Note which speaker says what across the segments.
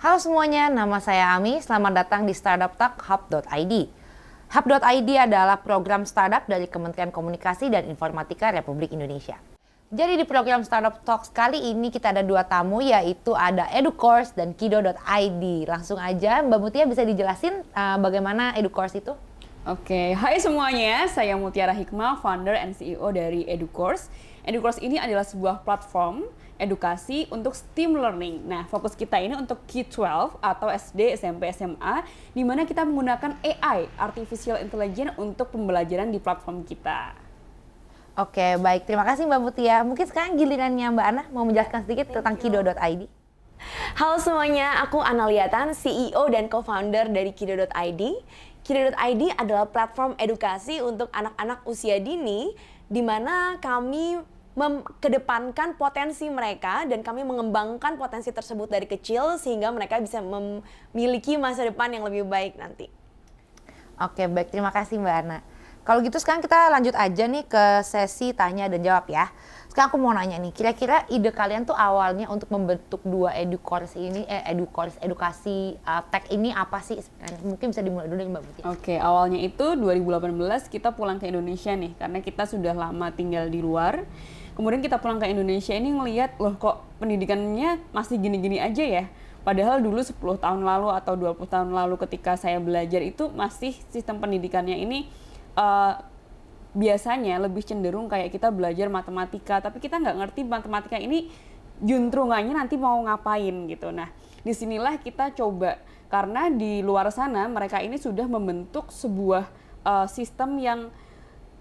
Speaker 1: Halo semuanya, nama saya Ami. Selamat datang di Startup Talk Hub.id. Hub.id adalah program startup dari Kementerian Komunikasi dan Informatika Republik Indonesia. Jadi di program Startup Talks kali ini kita ada dua tamu, yaitu ada EduCourse dan Kido.id. Langsung aja Mbak Mutia bisa dijelasin bagaimana EduCourse itu?
Speaker 2: Oke, hai semuanya, saya Mutiara Hikmah, founder and CEO dari EduCourse. EduCourse ini adalah sebuah platform edukasi untuk STEAM learning. Nah, fokus kita ini untuk K-12 atau SD, SMP, SMA, di mana kita menggunakan AI, Artificial Intelligence, untuk pembelajaran di platform kita.
Speaker 1: Oke, baik. Terima kasih Mbak Mutia. Mungkin sekarang gilirannya Mbak Ana mau menjelaskan sedikit tentang Kido.id.
Speaker 3: Halo semuanya, aku Ana Liatan, CEO dan co-founder dari Kido.id. Kido.id adalah platform edukasi untuk anak-anak usia dini, di mana kami kedepankan potensi mereka dan kami mengembangkan potensi tersebut dari kecil sehingga mereka bisa memiliki masa depan yang lebih baik nanti.
Speaker 1: Oke, baik. Terima kasih Mbak Ana. Kalau gitu sekarang kita lanjut aja nih ke sesi tanya dan jawab ya. Sekarang aku mau nanya nih, kira-kira ide kalian tuh awalnya untuk membentuk dua EduCourse ini, EduCourse edukasi tech ini apa sih sebenarnya? Mungkin bisa dimulai dulu nih Mbak Mutia.
Speaker 2: Oke, awalnya itu 2018 kita pulang ke Indonesia nih, karena kita sudah lama tinggal di luar. Kemudian kita pulang ke Indonesia ini ngelihat, loh kok pendidikannya masih gini-gini aja ya? Padahal dulu 10 tahun lalu atau 20 tahun lalu ketika saya belajar itu masih sistem pendidikannya ini biasanya lebih cenderung kayak kita belajar matematika, tapi kita nggak ngerti matematika ini juntrungannya nanti mau ngapain gitu. Nah, disinilah kita coba, karena di luar sana mereka ini sudah membentuk sebuah sistem yang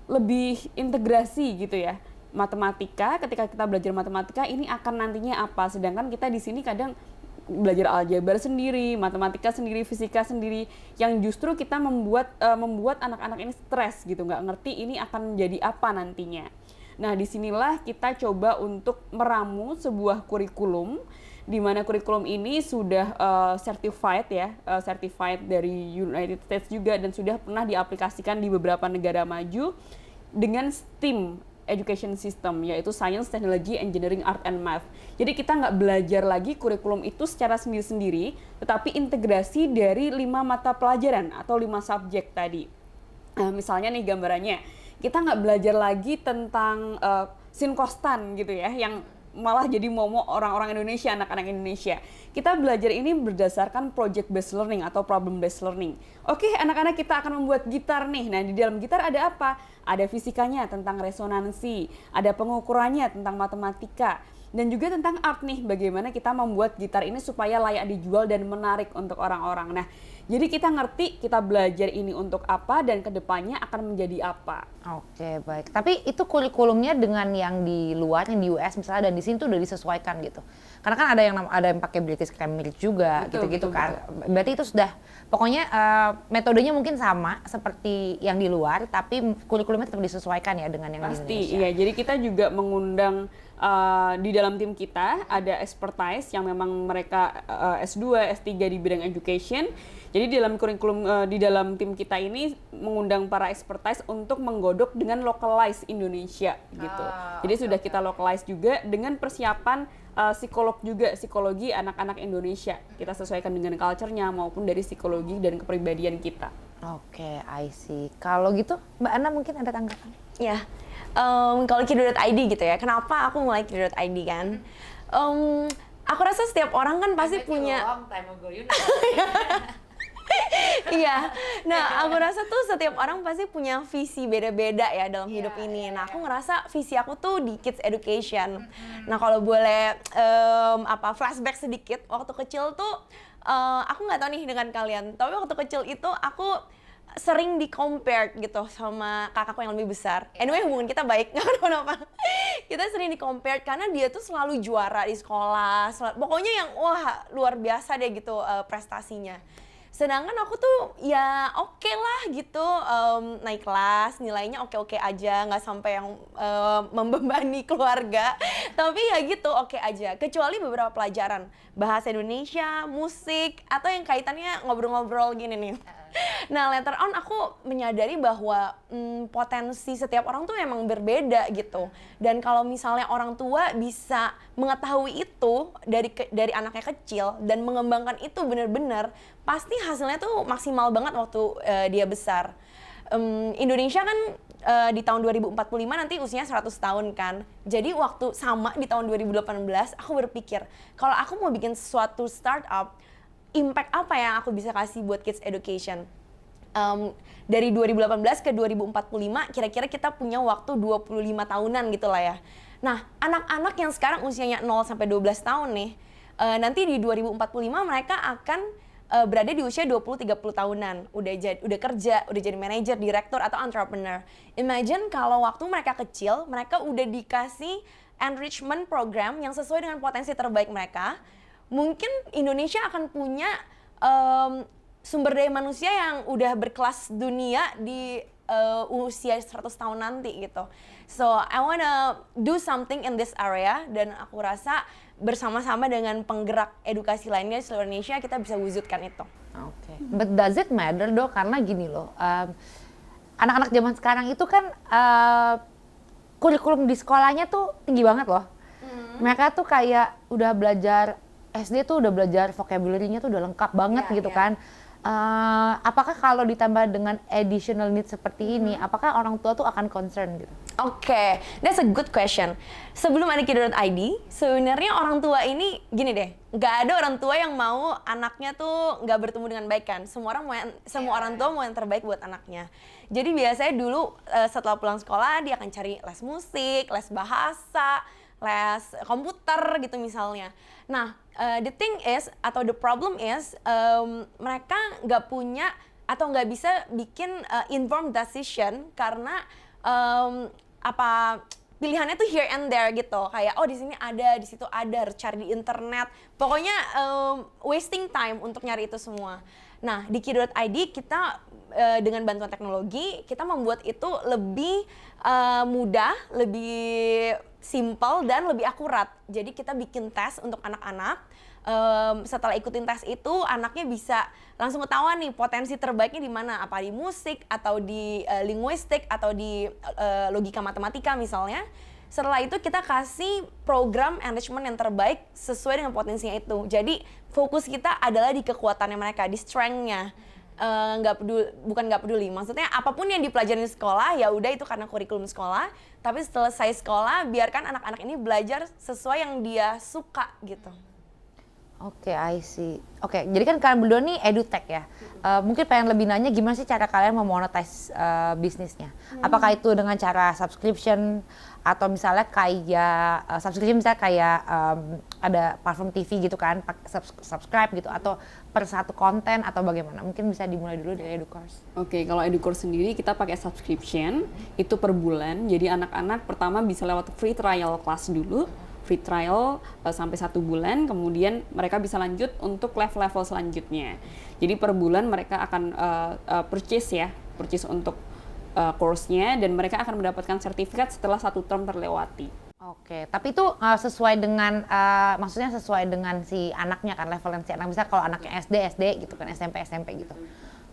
Speaker 2: lebih integrasi gitu ya. Matematika, ketika kita belajar matematika ini akan nantinya apa, sedangkan kita di sini kadang belajar aljabar sendiri, matematika sendiri, fisika sendiri, yang justru kita membuat anak-anak ini stres gitu, nggak ngerti ini akan menjadi apa nantinya. Nah, disinilah kita coba untuk meramu sebuah kurikulum, di mana kurikulum ini sudah certified ya, certified dari United States juga, dan sudah pernah diaplikasikan di beberapa negara maju dengan STEAM education system, yaitu Science, Technology, Engineering, Art, and Math. Jadi kita nggak belajar lagi kurikulum itu secara sendiri-sendiri, tetapi integrasi dari 5 mata pelajaran atau 5 subjek tadi. Nah, misalnya nih gambarannya, kita nggak belajar lagi tentang sinkostan gitu ya, yang malah jadi momok orang-orang Indonesia, anak-anak Indonesia. Kita belajar ini berdasarkan project based learning atau problem based learning. Oke, anak-anak kita akan membuat gitar nih. Nah, di dalam gitar ada apa? Ada fisikanya tentang resonansi, ada pengukurannya tentang matematika, dan juga tentang art nih, bagaimana kita membuat gitar ini supaya layak dijual dan menarik untuk orang-orang. Nah, jadi kita ngerti kita belajar ini untuk apa dan kedepannya akan menjadi apa.
Speaker 1: Oke, baik. Tapi itu kurikulumnya dengan yang di luar, yang di US misalnya, dan di sini tuh udah disesuaikan gitu. Karena kan ada yang pakai British Cambridge juga, gitu-gitu kan. Betul. Berarti itu sudah, pokoknya metodenya mungkin sama seperti yang di luar, tapi kurikulumnya tetap disesuaikan ya dengan yang
Speaker 2: pasti,
Speaker 1: di Indonesia.
Speaker 2: Iya. Jadi kita juga mengundang di dalam tim kita ada expertise yang memang mereka S2, S3 di bidang education. Jadi di dalam kurikulum di dalam tim kita ini mengundang para expertise untuk menggodok dengan localize Indonesia gitu. Jadi sudah kita localize juga dengan persiapan psikolog juga, psikologi anak-anak Indonesia. Kita sesuaikan dengan culture-nya maupun dari psikologi dan kepribadian kita.
Speaker 1: Oke, I see. Kalau gitu Mbak Ana mungkin ada tanggapan?
Speaker 3: Ya, kalau Kido.id gitu ya, kenapa aku mulai Kido.id kan? Aku rasa setiap orang kan pasti punya... Iya, nah aku rasa tuh setiap orang pasti punya visi beda-beda ya dalam hidup ini. Nah, aku ngerasa visi aku tuh di kids education. Nah, kalau boleh flashback sedikit, waktu kecil tuh aku nggak tahu nih dengan kalian, tapi waktu kecil itu aku sering di-compare gitu sama kakakku yang lebih besar. Anyway, hubungan kita baik, nggak kenapa-napa. Kita sering di-compare karena dia tuh selalu juara di sekolah, pokoknya yang wah luar biasa deh gitu prestasinya. Sedangkan aku tuh ya oke lah gitu, naik kelas, nilainya oke-oke aja, nggak sampai yang membebani keluarga. Tapi ya gitu oke aja, kecuali beberapa pelajaran, bahasa Indonesia, musik, atau yang kaitannya ngobrol-ngobrol gini nih. Nah, later on aku menyadari bahwa potensi setiap orang tuh emang berbeda gitu. Dan kalau misalnya orang tua bisa mengetahui itu dari anaknya kecil dan mengembangkan itu benar-benar, pasti hasilnya tuh maksimal banget waktu dia besar. Indonesia kan di tahun 2045 nanti usianya 100 tahun kan. Jadi waktu sama di tahun 2018 aku berpikir, kalau aku mau bikin sesuatu startup, impact apa yang aku bisa kasih buat kids education? Dari 2018 ke 2045 kira-kira kita punya waktu 25 tahunan gitu lah ya. Nah, anak-anak yang sekarang usianya 0 sampai 12 tahun nih, nanti di 2045 mereka akan berada di usia 20-30 tahunan, udah kerja, udah jadi manajer, direktur atau entrepreneur. Imagine kalau waktu mereka kecil, mereka udah dikasih enrichment program yang sesuai dengan potensi terbaik mereka. Mungkin Indonesia akan punya sumber daya manusia yang udah berkelas dunia di usia 100 tahun nanti gitu. So I wanna do something in this area, dan aku rasa bersama-sama dengan penggerak edukasi lainnya di seluruh Indonesia kita bisa wujudkan itu.
Speaker 1: Oke. But does it matter Dok? Karena gini loh, anak-anak zaman sekarang itu kan kurikulum di sekolahnya tuh tinggi banget loh. Mereka tuh kayak udah belajar SD tuh udah belajar vocabulary-nya tuh udah lengkap banget gitu kan. Apakah kalau ditambah dengan additional needs seperti ini, apakah orang tua tuh akan concern gitu?
Speaker 3: Oke, that's a good question. Sebelum ada Kido.id, sebenarnya orang tua ini gini deh, nggak ada orang tua yang mau anaknya tuh nggak bertemu dengan baik kan. Semua orang tua mau yang terbaik buat anaknya. Jadi biasanya dulu setelah pulang sekolah dia akan cari les musik, les bahasa, les komputer gitu misalnya. Nah, the thing is atau the problem is mereka nggak punya atau nggak bisa bikin informed decision karena pilihannya tuh here and there gitu, kayak oh di sini ada, di situ ada, harus cari di internet, pokoknya wasting time untuk nyari itu semua. Nah, di Kido.id kita dengan bantuan teknologi kita membuat itu lebih mudah, lebih simple dan lebih akurat. Jadi kita bikin tes untuk anak-anak. Setelah ikutin tes itu anaknya bisa langsung ketahuan nih potensi terbaiknya di mana, apa di musik atau di linguistik atau di logika matematika misalnya. Setelah itu kita kasih program enrichment yang terbaik sesuai dengan potensinya itu. Jadi fokus kita adalah di kekuatannya mereka, di strength-nya. Bukan nggak peduli, maksudnya apapun yang dipelajarin di sekolah ya udah itu karena kurikulum sekolah, tapi selesai sekolah biarkan anak-anak ini belajar sesuai yang dia suka gitu.
Speaker 1: Oke, I see. Oke, jadi kan kalian berdua nih edutech ya. Mungkin pengen lebih nanya gimana sih cara kalian memonetize bisnisnya? Apakah itu dengan cara subscription atau misalnya kayak subscription misalnya kayak ada platform TV gitu kan, subscribe gitu, atau per satu konten atau bagaimana? Mungkin bisa dimulai dulu dari EduCourse.
Speaker 2: Oke, kalau EduCourse sendiri kita pakai subscription, itu per bulan. Jadi anak-anak pertama bisa lewat free trial class dulu. Free trial sampai 1 bulan, kemudian mereka bisa lanjut untuk level-level selanjutnya. Jadi per bulan mereka akan purchase untuk course-nya, dan mereka akan mendapatkan sertifikat setelah 1 term terlewati.
Speaker 1: Oke, tapi itu sesuai dengan, maksudnya sesuai dengan si anaknya kan, level si anak. Bisa kalau anaknya SD gitu kan, SMP gitu.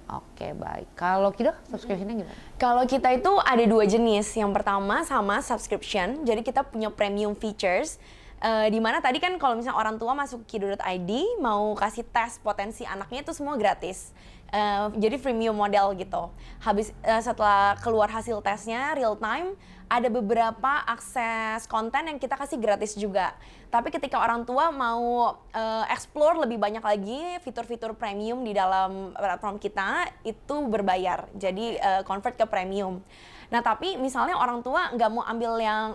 Speaker 1: Oke, baik. Kalau Kido, subscription-nya gimana?
Speaker 3: Kalau kita itu ada 2 jenis. Yang pertama sama subscription, jadi kita punya premium features. Di mana tadi kan kalau misalnya orang tua masuk Kido.id mau kasih tes potensi anaknya itu semua gratis. Jadi freemium model gitu. Habis setelah keluar hasil tesnya real time, ada beberapa akses konten yang kita kasih gratis juga. Tapi ketika orang tua mau explore lebih banyak lagi fitur-fitur premium di dalam platform kita, itu berbayar. Jadi convert ke premium. Nah tapi misalnya orang tua nggak mau ambil yang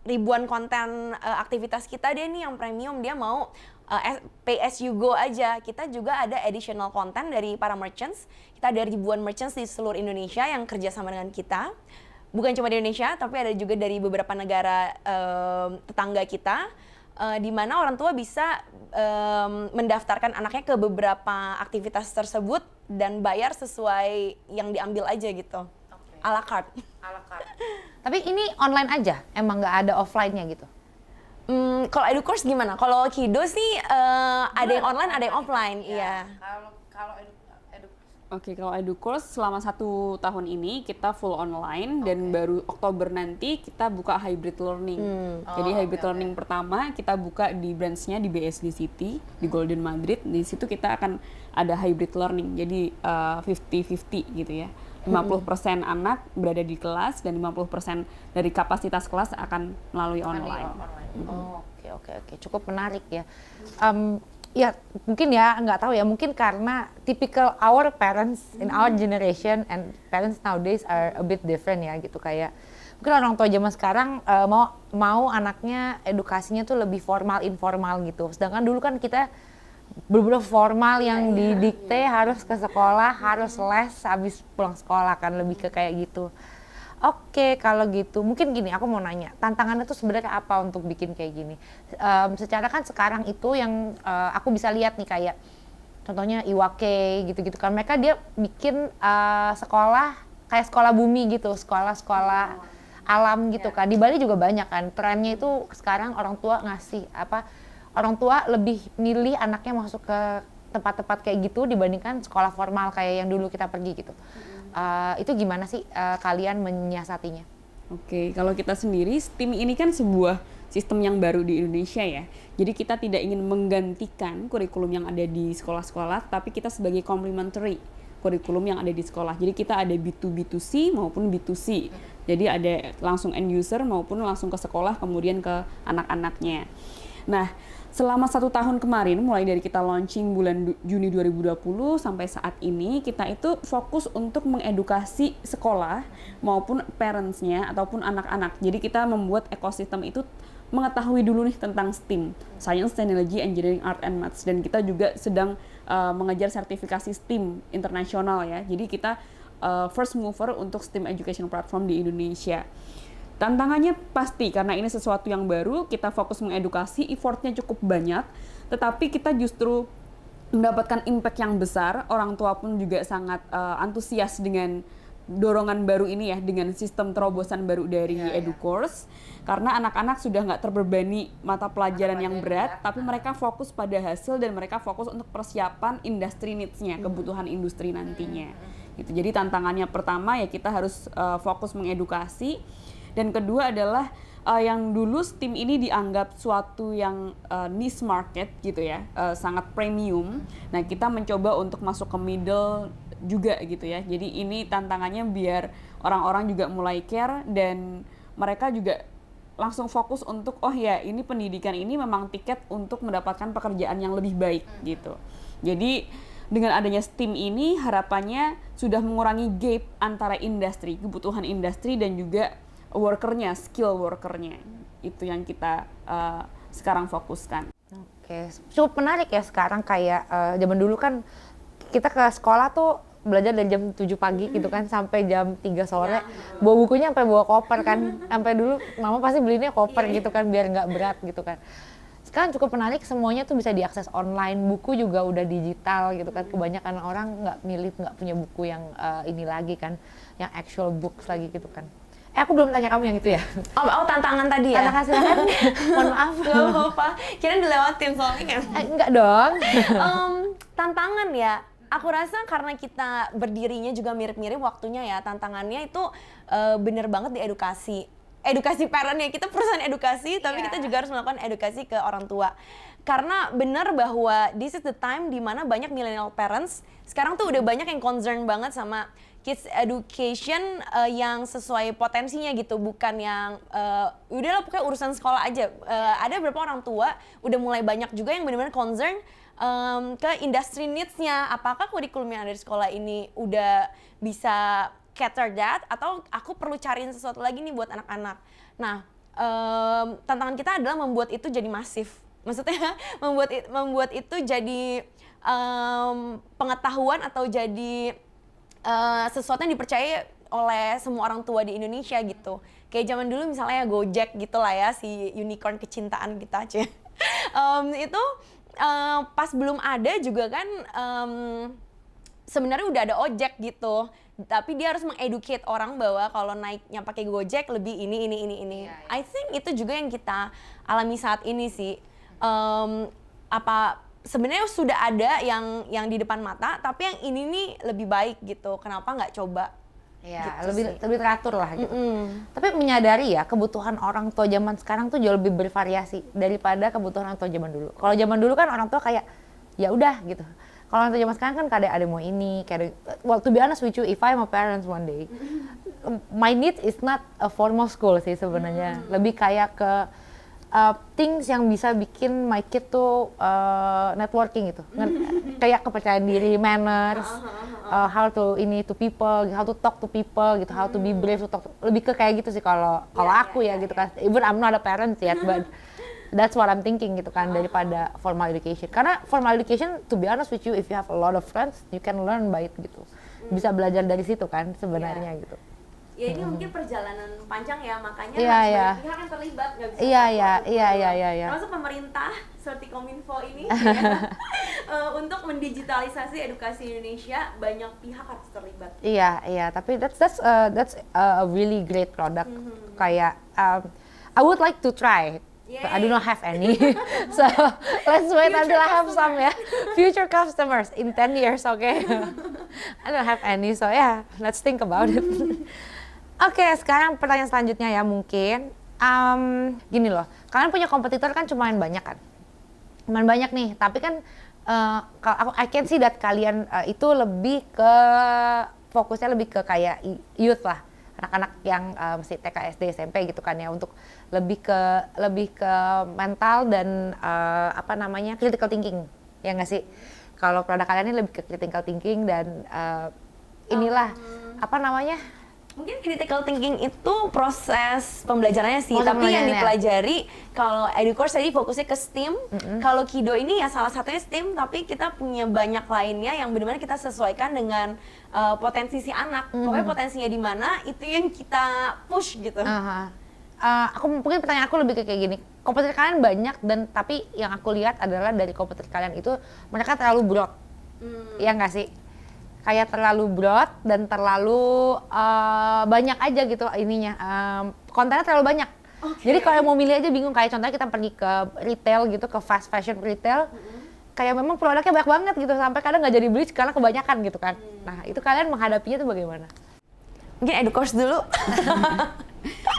Speaker 3: ribuan konten aktivitas kita deh nih yang premium, dia mau pay as you go aja. Kita juga ada additional content dari para merchants. Kita ada ribuan merchants di seluruh Indonesia yang kerjasama dengan kita. Bukan cuma di Indonesia, tapi ada juga dari beberapa negara tetangga kita, di mana orang tua bisa mendaftarkan anaknya ke beberapa aktivitas tersebut dan bayar sesuai yang diambil aja gitu. A la carte.
Speaker 1: Tapi ini online aja, emang nggak ada offline-nya gitu?
Speaker 3: Kalau EduCourse gimana? Kalau Kido sih ada yang online, ada yang offline. Iya.
Speaker 1: Kalau
Speaker 2: Oke, kalau EduCourse selama 1 tahun ini kita full online dan baru Oktober nanti kita buka hybrid learning. Jadi hybrid learning pertama kita buka di branch-nya di BSD City, di Golden Madrid. Di situ kita akan ada hybrid learning, jadi 50-50 gitu ya. 50% anak berada di kelas dan 50% dari kapasitas kelas akan melalui online.
Speaker 1: Oke. Cukup menarik ya. Ya mungkin ya nggak tahu ya, mungkin karena typical our parents in our generation and parents nowadays are a bit different ya gitu, kayak mungkin orang tua zaman sekarang mau anaknya edukasinya tuh lebih formal informal gitu, sedangkan dulu kan kita bener-bener formal yang didikte harus ke sekolah, harus les habis pulang sekolah kan, lebih ke kayak gitu. Oke, kalau gitu mungkin gini, aku mau nanya, tantangannya tuh sebenarnya apa untuk bikin kayak gini? Secara kan sekarang itu yang aku bisa lihat nih, kayak contohnya Iwake gitu-gitu kan, mereka dia bikin sekolah kayak sekolah bumi gitu, sekolah-sekolah alam gitu kan. Di Bali juga banyak kan, trennya itu sekarang orang tua orang tua lebih milih anaknya masuk ke tempat-tempat kayak gitu dibandingkan sekolah formal kayak yang dulu kita pergi gitu. Itu gimana sih kalian menyiasatinya?
Speaker 2: Oke, kalau kita sendiri, STEAM ini kan sebuah sistem yang baru di Indonesia ya. Jadi kita tidak ingin menggantikan kurikulum yang ada di sekolah-sekolah, tapi kita sebagai complementary kurikulum yang ada di sekolah. Jadi kita ada B2B2C maupun B2C. Jadi ada langsung end user maupun langsung ke sekolah, kemudian ke anak-anaknya. Nah, selama 1 tahun kemarin, mulai dari kita launching bulan Juni 2020 sampai saat ini, kita itu fokus untuk mengedukasi sekolah maupun parents-nya ataupun anak-anak. Jadi kita membuat ekosistem itu mengetahui dulu nih tentang STEAM, Science, Technology, Engineering, Art, and Maths. Dan kita juga sedang mengejar sertifikasi STEAM internasional ya. Jadi kita first mover untuk STEAM Education Platform di Indonesia. Tantangannya pasti, karena ini sesuatu yang baru, kita fokus mengedukasi, effortnya cukup banyak, tetapi kita justru mendapatkan impact yang besar. Orang tua pun juga sangat antusias dengan dorongan baru ini ya, dengan sistem terobosan baru dari EduCourse, karena anak-anak sudah nggak terbebani mata pelajaran yang berat, tapi mereka fokus pada hasil dan mereka fokus untuk persiapan industry needs-nya, kebutuhan industri nantinya. Gitu. Jadi tantangannya pertama ya kita harus fokus mengedukasi. Dan kedua adalah yang dulu STEAM ini dianggap suatu yang niche market gitu ya, sangat premium. Nah, kita mencoba untuk masuk ke middle juga gitu ya. Jadi ini tantangannya biar orang-orang juga mulai care dan mereka juga langsung fokus untuk oh ya ini pendidikan ini memang tiket untuk mendapatkan pekerjaan yang lebih baik gitu. Jadi dengan adanya STEAM ini harapannya sudah mengurangi gap antara industri, kebutuhan industri dan juga workernya, skill workernya. Itu yang kita sekarang fokuskan.
Speaker 1: Oke, cukup menarik ya sekarang, kayak zaman dulu kan kita ke sekolah tuh belajar dari jam 7 pagi gitu kan sampai jam 3 sore. Bawa bukunya sampai bawa koper kan. Sampai dulu mama pasti belinya koper gitu kan biar nggak berat gitu kan. Sekarang cukup menarik, semuanya tuh bisa diakses online, buku juga udah digital gitu kan. Kebanyakan orang nggak punya buku yang ini lagi kan, yang actual books lagi gitu kan. Aku belum tanya kamu yang itu ya.
Speaker 3: Oh tantangan tadi ya?
Speaker 1: Tantangan silakan. Mohon maaf.
Speaker 3: Gak apa-apa, kirain dilewatin soalnya kan.
Speaker 1: Enggak dong.
Speaker 3: Tantangan ya, aku rasa karena kita berdirinya juga mirip-mirip waktunya ya, tantangannya itu bener banget di edukasi parent ya. Kita perusahaan edukasi, tapi kita juga harus melakukan edukasi ke orang tua. Karena benar bahwa this is the time di mana banyak millennial parents sekarang tuh udah banyak yang concern banget sama kids education yang sesuai potensinya gitu, bukan yang udahlah pokoknya urusan sekolah aja. Ada beberapa orang tua udah mulai banyak juga yang benar-benar concern ke industry needs-nya. Apakah kurikulum yang ada di sekolah ini udah bisa cater that, atau aku perlu cariin sesuatu lagi nih buat anak-anak. Nah, tantangan kita adalah membuat itu jadi masif. Maksudnya membuat itu jadi pengetahuan atau jadi sesuatu yang dipercaya oleh semua orang tua di Indonesia gitu. Kayak zaman dulu misalnya Gojek gitu lah ya, si unicorn kecintaan kita aja. Itu pas belum ada juga kan sebenarnya udah ada ojek gitu. Tapi dia harus mengeducate orang bahwa kalau naiknya pakai Gojek lebih ini. I think itu juga yang kita alami saat ini sih. sebenarnya sudah ada yang di depan mata, tapi yang ini nih lebih baik gitu. Kenapa nggak coba?
Speaker 1: Ya,
Speaker 3: Gitu
Speaker 1: lebih teratur lah gitu. Tapi menyadari ya kebutuhan orang tua zaman sekarang tuh jauh lebih bervariasi daripada kebutuhan orang tua zaman dulu. Kalau zaman dulu kan orang tua kayak ya udah gitu. Kalau orang tua zaman sekarang kan kayak ada mau ini, kayak well to be honest with you, if I'm a parent one day, my need is not a formal school sih sebenarnya. Lebih kayak ke things yang bisa bikin my kid tuh networking gitu. Kayak kepercayaan diri, manners, how to people, how to talk to people gitu, how to be brave to talk. Lebih ke kayak gitu sih kalau aku ya gitu kan. Even I'm not a parent yet, but that's what I'm thinking gitu kan, daripada formal education. Karena formal education, to be honest with you, if you have a lot of friends, you can learn by it gitu. Bisa belajar dari situ kan sebenarnya gitu.
Speaker 3: Ya ini mungkin perjalanan panjang ya, makanya
Speaker 1: Iya,
Speaker 3: harus
Speaker 1: iya.
Speaker 3: banyak pihak yang terlibat, nggak bisa
Speaker 1: Iya.
Speaker 3: termasuk pemerintah seperti Kominfo ini ya, untuk mendigitalisasi edukasi Indonesia, banyak pihak harus terlibat.
Speaker 1: Iya, tapi that's a really great product. Kayak I would like to try. But I do not have any. So let's wait until I have some ya. Future customers in 10 years, okay? I don't have any, so yeah, let's think about it. Oke, sekarang pertanyaan selanjutnya ya mungkin. Gini loh, kalian punya kompetitor kan cuman banyak kan? Cuman banyak nih, tapi kan kalau I can see that kalian itu lebih ke fokusnya lebih ke kayak youth lah, anak-anak yang masih TK, SD, SMP gitu kan ya, untuk lebih ke mental dan critical thinking, ya nggak sih? Kalau produk kalian ini lebih ke critical thinking dan
Speaker 3: Mungkin critical thinking itu proses pembelajarannya sih,
Speaker 1: Proses
Speaker 3: tapi yang
Speaker 1: pembelajarannya.
Speaker 3: dipelajari kalau EduCourse tadi fokusnya ke STEAM, kalau Kido ini ya salah satunya STEAM, tapi kita punya banyak lainnya yang benar-benar kita sesuaikan dengan potensi si anak. Pokoknya potensinya di mana itu yang kita push gitu.
Speaker 1: Mungkin pertanyaan aku lebih kayak gini, kompetitor kalian banyak dan tapi yang aku lihat adalah dari kompetitor kalian itu mereka terlalu broad, ya nggak sih? Kayak terlalu broad dan terlalu banyak aja gitu ininya, kontennya terlalu banyak. Jadi kalau mau milih aja bingung, kayak contohnya kita pergi ke retail gitu, ke fast fashion retail, kayak memang produknya banyak banget gitu, sampai kadang nggak jadi beli karena kebanyakan gitu kan. Nah itu kalian menghadapinya tuh bagaimana?
Speaker 3: Mungkin EduCourse dulu.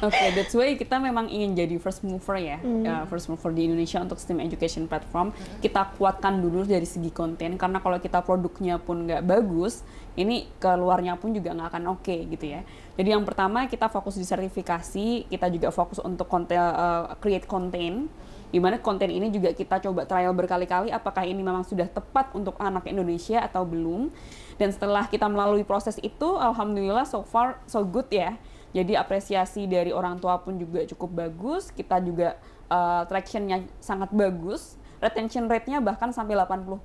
Speaker 2: Oke, that's why kita memang ingin jadi first mover ya, first mover di Indonesia untuk STEAM education platform. Kita kuatkan dulu dari segi konten, karena kalau kita produknya pun nggak bagus, ini keluarnya pun juga nggak akan oke gitu ya. Jadi yang pertama kita fokus di sertifikasi, kita juga fokus untuk create konten, di mana konten ini juga kita coba trial berkali-kali apakah ini memang sudah tepat untuk anak Indonesia atau belum. Dan setelah kita melalui proses itu, alhamdulillah so far so good ya. Jadi apresiasi dari orang tua pun juga cukup bagus, kita juga traction-nya sangat bagus, retention rate-nya bahkan sampai 80%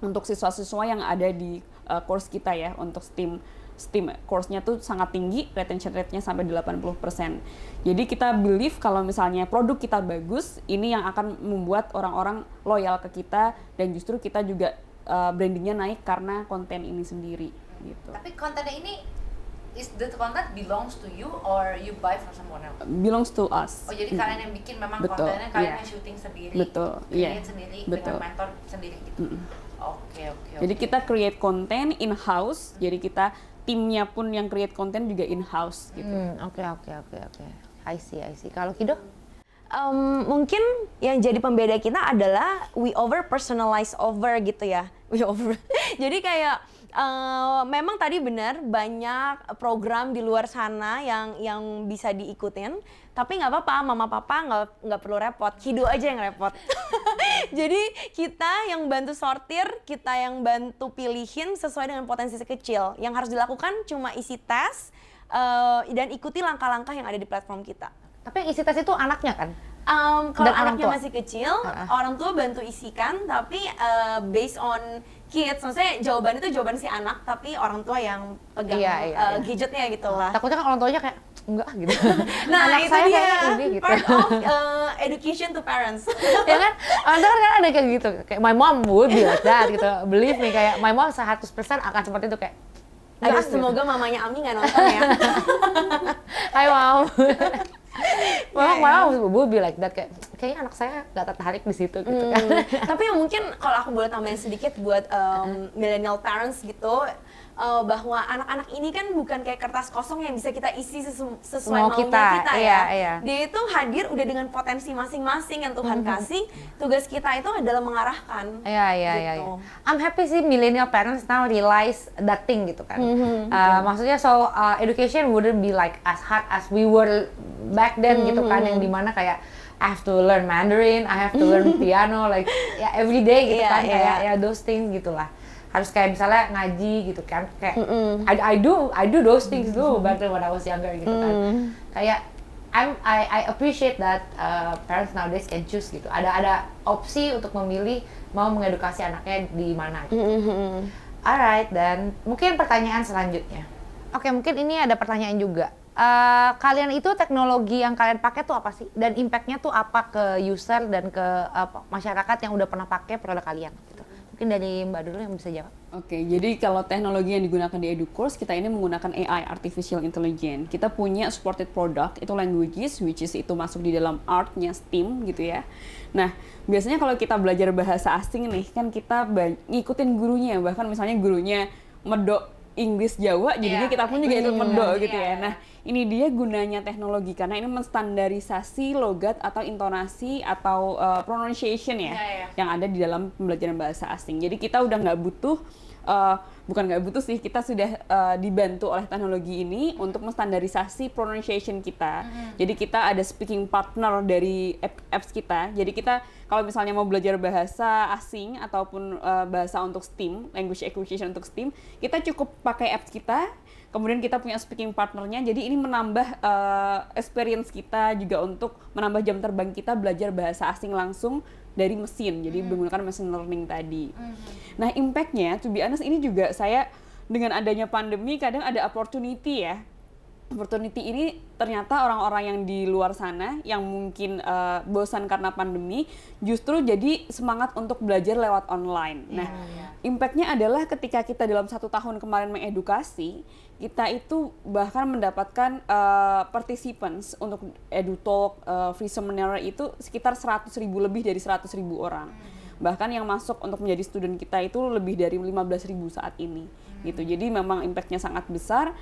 Speaker 2: untuk siswa-siswa yang ada di course kita ya, untuk STEAM course-nya tuh sangat tinggi, retention rate-nya sampai 80%. Jadi kita believe kalau misalnya produk kita bagus, ini yang akan membuat orang-orang loyal ke kita, dan justru kita juga brandingnya naik karena konten ini sendiri gitu.
Speaker 1: Tapi kontennya ini, is the content belongs to you or you buy from someone else?
Speaker 2: Belongs to us.
Speaker 1: Oh jadi kalian yang bikin memang
Speaker 2: Betul,
Speaker 1: kontennya, kalian
Speaker 2: iya.
Speaker 1: yang syuting sendiri,
Speaker 2: Betul, iya.
Speaker 1: create sendiri,
Speaker 2: Betul.
Speaker 1: dengan mentor sendiri gitu. Oke.
Speaker 2: Jadi kita create konten in-house, jadi kita timnya pun yang create konten juga in-house gitu.
Speaker 1: Oke. I see. Kalau Kido?
Speaker 3: Mungkin yang jadi pembeda kita adalah we over personalize over gitu ya. We over. Jadi kayak memang tadi benar banyak program di luar sana yang bisa diikutin, tapi nggak apa-apa, mama papa nggak perlu repot, Kido aja yang repot. Jadi kita yang bantu sortir, kita yang bantu pilihin sesuai dengan potensi kecil. Yang harus dilakukan cuma isi tes dan ikuti langkah-langkah yang ada di platform kita.
Speaker 1: Tapi yang isi tes itu anaknya kan?
Speaker 3: Kalau
Speaker 1: Dan orang
Speaker 3: anaknya
Speaker 1: tua?
Speaker 3: masih kecil, orang tua bantu isikan, tapi based on kids, maksudnya jawaban itu jawaban si anak, tapi orang tua yang pegang
Speaker 1: Iya.
Speaker 3: gadgetnya gitu lah.
Speaker 1: Takutnya kan orang tuanya kayak enggak gitu.
Speaker 3: Nah
Speaker 1: Anak
Speaker 3: itu
Speaker 1: saya
Speaker 3: dia
Speaker 1: kayaknya ini gitu.
Speaker 3: part of education to parents.
Speaker 1: Ya kan? Orang tua kan ada kayak gitu. Kayak my mom would be like that gitu. Believe me, kayak my mom 100% akan seperti itu kayak.
Speaker 3: Aduh,
Speaker 1: enggak, gitu.
Speaker 3: semoga mamanya Ami nggak nonton ya.
Speaker 1: Hai mom. Mama would be like that, kayak kayaknya anak saya nggak tertarik di situ gitu kan.
Speaker 3: Tapi mungkin kalau aku boleh tambahin sedikit buat millennial parents gitu, bahwa anak-anak ini kan bukan kayak kertas kosong yang bisa kita isi sesuai
Speaker 1: Mau
Speaker 3: maunya
Speaker 1: kita,
Speaker 3: kita
Speaker 1: iya,
Speaker 3: ya.
Speaker 1: iya.
Speaker 3: Dia itu hadir udah dengan potensi masing-masing yang Tuhan kasih. Tugas kita itu adalah mengarahkan.
Speaker 1: Iya.
Speaker 3: Gitu.
Speaker 1: I'm happy sih millennial parents now realize that thing gitu kan. Maksudnya education wouldn't be like as hard as we were back then gitu kan, yang dimana kayak I have to learn Mandarin, I have to learn piano, like ya every day gitu kan, kayak ya those things gitulah. Harus kayak misalnya ngaji gitu kan, kayak I do those things too back then when I was younger gitu kan. Kayak I appreciate that parents nowadays can choose gitu. Ada opsi untuk memilih mau mengedukasi anaknya di mana gitu. Alright, dan mungkin pertanyaan selanjutnya. Oke, mungkin ini ada pertanyaan juga. Kalian itu teknologi yang kalian pakai tuh apa sih? Dan impact-nya tuh apa ke user dan ke masyarakat yang udah pernah pakai produk kalian gitu. Mungkin dari Mbak dulu yang bisa jawab.
Speaker 2: Oke, jadi kalau teknologi yang digunakan di EduCourse, kita ini menggunakan AI, Artificial Intelligence. Kita punya supported product, itu languages, which is itu masuk di dalam art-nya STEAM gitu ya. Nah, biasanya kalau kita belajar bahasa asing nih, kan kita ngikutin gurunya, bahkan misalnya gurunya medok Inggris Jawa, jadinya kita pun juga ikut medok gitu ya. Nah, ini dia gunanya teknologi, karena ini menstandarisasi logat atau intonasi atau pronunciation ya, yang ada di dalam pembelajaran bahasa asing. Jadi kita udah nggak butuh, bukan nggak butuh sih, kita sudah dibantu oleh teknologi ini untuk menstandarisasi pronunciation kita. Jadi kita ada speaking partner dari apps kita. Jadi kita kalau misalnya mau belajar bahasa asing ataupun bahasa untuk STEAM, language acquisition untuk STEAM, kita cukup pakai apps kita. Kemudian kita punya speaking partnernya, jadi ini menambah experience kita juga untuk menambah jam terbang kita belajar bahasa asing langsung dari mesin, jadi menggunakan machine learning tadi. Nah, impact-nya, to be honest, ini juga saya dengan adanya pandemi kadang ada opportunity ya. Opportunity ini ternyata orang-orang yang di luar sana yang mungkin bosan karena pandemi justru jadi semangat untuk belajar lewat online. Nah, impact-nya adalah ketika kita dalam 1 tahun kemarin mengedukasi, kita itu bahkan mendapatkan participants untuk EduTalk, free seminar itu sekitar 100.000, lebih dari 100.000 orang. Bahkan yang masuk untuk menjadi student kita itu lebih dari 15.000 saat ini. Gitu. Jadi memang impact-nya sangat besar.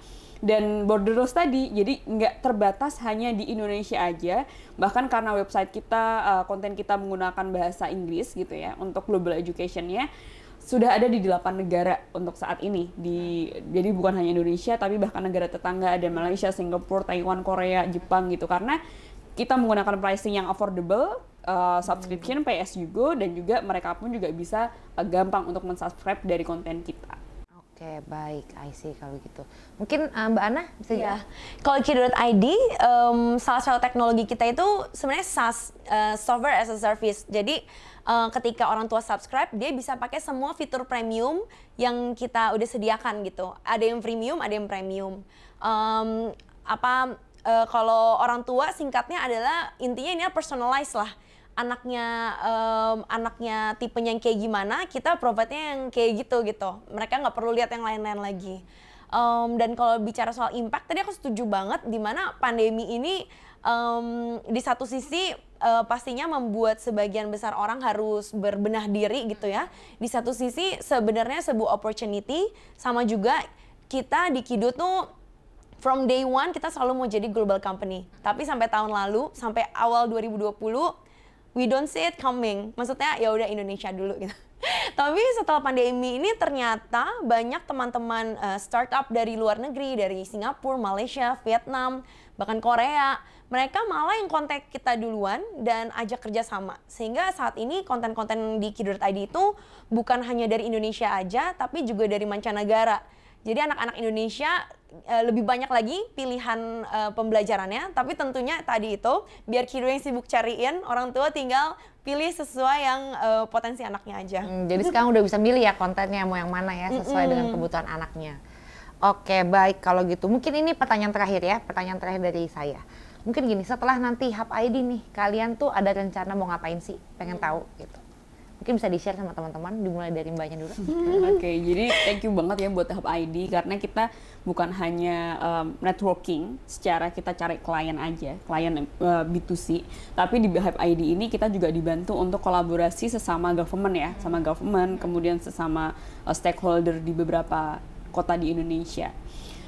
Speaker 2: Dan borderless tadi, jadi nggak terbatas hanya di Indonesia aja, bahkan karena website kita, konten kita menggunakan bahasa Inggris gitu ya, untuk global education-nya, sudah ada di 8 negara untuk saat ini. Jadi bukan hanya Indonesia, tapi bahkan negara tetangga, ada Malaysia, Singapura, Taiwan, Korea, Jepang gitu, karena kita menggunakan pricing yang affordable, subscription, pay as you go, dan juga mereka pun juga bisa gampang untuk men-subscribe dari konten kita.
Speaker 1: Oke, baik, I see kalau gitu. Mungkin Mbak Ana bisa jawab?
Speaker 3: Kalau Kido.id, salah satu teknologi kita itu sebenarnya SaaS, Software as a Service. Jadi ketika orang tua subscribe, dia bisa pakai semua fitur premium yang kita udah sediakan gitu. Ada yang freemium, ada yang premium. Kalau orang tua singkatnya adalah intinya ini personalized lah. Anaknya tipenya yang kayak gimana, kita provide-nya yang kayak gitu. Mereka nggak perlu lihat yang lain-lain lagi. Dan kalau bicara soal impact, tadi aku setuju banget di mana pandemi ini di satu sisi pastinya membuat sebagian besar orang harus berbenah diri gitu ya. Di satu sisi sebenarnya sebuah opportunity, sama juga kita di Kido tuh from day one kita selalu mau jadi global company. Tapi sampai tahun lalu, sampai awal 2020, we don't see it coming. Maksudnya ya udah Indonesia dulu gitu. Tapi setelah pandemi ini ternyata banyak teman-teman startup dari luar negeri, dari Singapura, Malaysia, Vietnam, bahkan Korea, mereka malah yang kontak kita duluan dan ajak kerjasama. Sehingga saat ini konten-konten di Kido.id itu bukan hanya dari Indonesia aja, tapi juga dari mancanegara. Jadi anak-anak Indonesia lebih banyak lagi pilihan pembelajarannya, tapi tentunya tadi itu biar Kido yang sibuk cariin, orang tua tinggal pilih sesuai yang potensi anaknya aja.
Speaker 1: Jadi sekarang udah bisa milih ya kontennya mau yang mana ya, sesuai dengan kebutuhan anaknya. Oke, baik kalau gitu. Mungkin ini pertanyaan terakhir ya, pertanyaan terakhir dari saya. Mungkin gini, setelah nanti Hub ID nih, kalian tuh ada rencana mau ngapain sih? Pengen tahu gitu. Mungkin bisa di-share sama teman-teman, dimulai dari Mbaknya dulu.
Speaker 2: Oke, jadi thank you banget ya buat Hub ID karena kita bukan hanya networking secara kita cari klien aja, klien B2C, tapi di Hub ID ini kita juga dibantu untuk kolaborasi sesama government ya, sama government, kemudian sesama stakeholder di beberapa kota di Indonesia.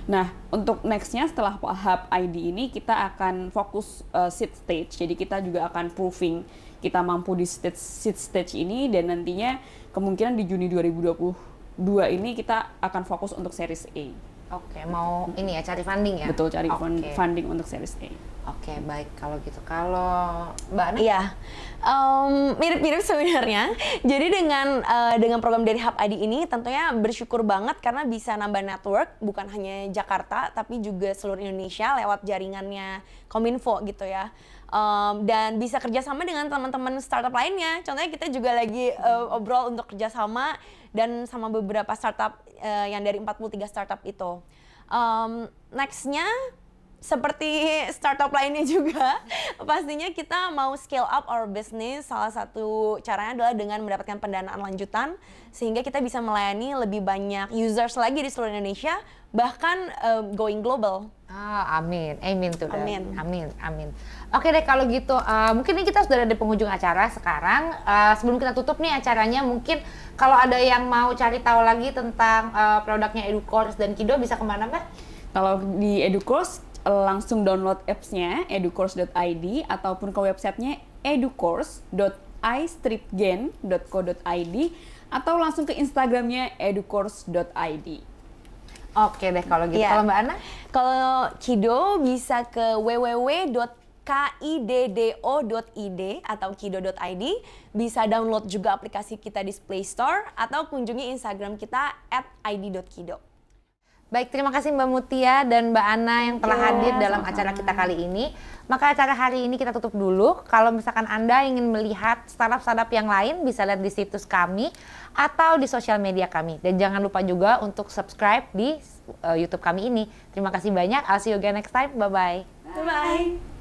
Speaker 2: Nah, untuk nextnya setelah Hub ID ini kita akan fokus seed stage, jadi kita juga akan proving kita mampu di seed stage ini dan nantinya kemungkinan di Juni 2022 ini kita akan fokus untuk series A.
Speaker 1: Oke, mau ini ya cari funding ya?
Speaker 2: Betul, cari
Speaker 1: Oke.
Speaker 2: funding untuk series A.
Speaker 1: Oke, baik kalau gitu. Kalau Mbak Ana?
Speaker 3: Iya, mirip-mirip sebenarnya. Jadi dengan program dari Hub ID ini tentunya bersyukur banget karena bisa nambah network bukan hanya Jakarta tapi juga seluruh Indonesia lewat jaringannya Kominfo gitu ya. Dan bisa kerjasama dengan teman-teman startup lainnya. Contohnya kita juga lagi obrol untuk kerjasama dan sama beberapa startup yang dari 43 startup itu. Nextnya seperti startup lainnya juga, pastinya kita mau scale up our business. Salah satu caranya adalah dengan mendapatkan pendanaan lanjutan, sehingga kita bisa melayani lebih banyak users lagi di seluruh Indonesia, bahkan going global.
Speaker 1: Amin, amin tuh.
Speaker 3: Amin.
Speaker 1: Amin. Oke deh kalau gitu, mungkin ini kita sudah ada di penghujung acara sekarang. Sebelum kita tutup nih acaranya, mungkin kalau ada yang mau cari tahu lagi tentang produknya EduCourse dan Kido bisa kemana Mbak?
Speaker 2: Kalau di EduCourse langsung download apps-nya educourse.id ataupun ke websitenya educourse.i-gen.co.id atau langsung ke Instagramnya educourse.id.
Speaker 1: Oke deh kalau gitu.
Speaker 3: Iya.
Speaker 1: Kalau Mbak Ana?
Speaker 3: Kalau Kido bisa ke www.kiddo.id atau kido.id, bisa download juga aplikasi kita di Play Store atau kunjungi Instagram kita @id.kido.
Speaker 1: Baik, terima kasih Mbak Mutia dan Mbak Ana yang telah hadir dalam acara kita kali ini. Maka acara hari ini kita tutup dulu. Kalau misalkan Anda ingin melihat startup-startup yang lain, bisa lihat di situs kami atau di sosial media kami. Dan jangan lupa juga untuk subscribe di YouTube kami ini. Terima kasih banyak. I'll see you again next time. Bye-bye.
Speaker 3: Bye-bye.